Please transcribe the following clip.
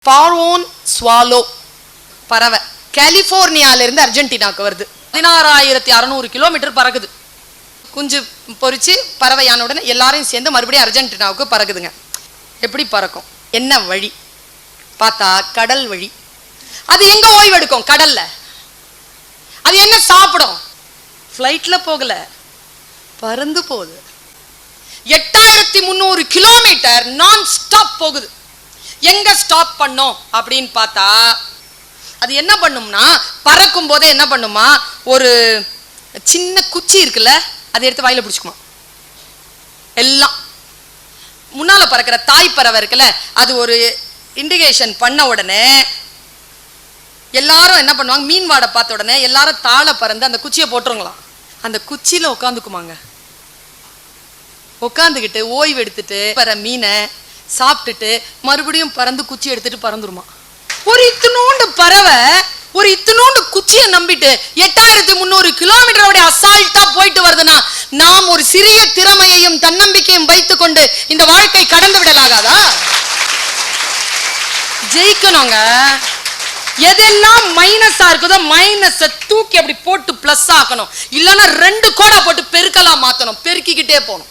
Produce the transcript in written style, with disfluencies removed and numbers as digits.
பார்வோன் ஸ்வாலோ பறவை கலிபோர்னியால இருந்து அர்ஜென்டினாவுக்கு வருது. 16,600 கிலோமீட்டர் பறக்குது. குஞ்சு பொறிச்சு பறவையான உடனே எல்லாரையும் சேர்ந்து மறுபடியும் அர்ஜென்டினாவுக்கு பறக்குதுங்க. எப்படி பறக்கும்? என்ன வழி பார்த்தா கடல் வழி. அது எங்க ஓய்வெடுக்கும்? கடல்ல. அது என்ன சாப்பிடும்? ஃப்ளைட்ல போகல, பறந்து போகுது. 8,300 கிலோமீட்டர் நான் ஸ்டாப் போகுது. எங்க ஸ்டாப் பண்ணோம் அப்படின்னு பார்த்தா அது என்ன பண்ணும்னா, பறக்கும் போதே என்ன பண்ணுமா, ஒரு சின்ன குச்சி இருக்குல்ல, அதை எடுத்து வாயில பிடிச்சுக்குமா. எல்லாம் முன்னால பறக்கிற தாய் பறவை இருக்குல்ல, அது ஒரு இண்டிகேஷன் பண்ண உடனே எல்லாரும் என்ன பண்ணுவாங்க, மீன் வாடை பார்த்த உடனே எல்லாரும் தாழ பறந்து அந்த குச்சியை போட்டுருங்களாம். அந்த குச்சியில உட்காந்துக்குமாங்க. உட்காந்துக்கிட்டு ஓய்வு எடுத்துட்டு வர மீனை சாப்பிட்டுட்டு மறுபடியும் பறந்து குச்சி எடுத்துட்டு பறந்துருமா. ஒரு இத்தினோண்டு பறவை ஒரு இத்தினோண்டு குச்சியை நம்பிட்டு 8,300 கிலோமீட்டரோட அசால்ட்டா போயிட்டு வருதுன்னா, நாம் ஒரு சிறிய திறமையையும் தன்னம்பிக்கையும் வைத்துக் கொண்டு இந்த வாழ்க்கை கடந்து விடலாகாதா? ஜெயிக்கணுங்க. எதெல்லாம் மைனஸா இருக்குதோ மைனஸை தூக்கி அப்படி போட்டு பிளஸ் ஆக்கணும். இல்லைன்னா 2 கோடா போட்டு பெருக்கலாம் மாத்தணும். பெருக்கிக்கிட்டே போகணும்.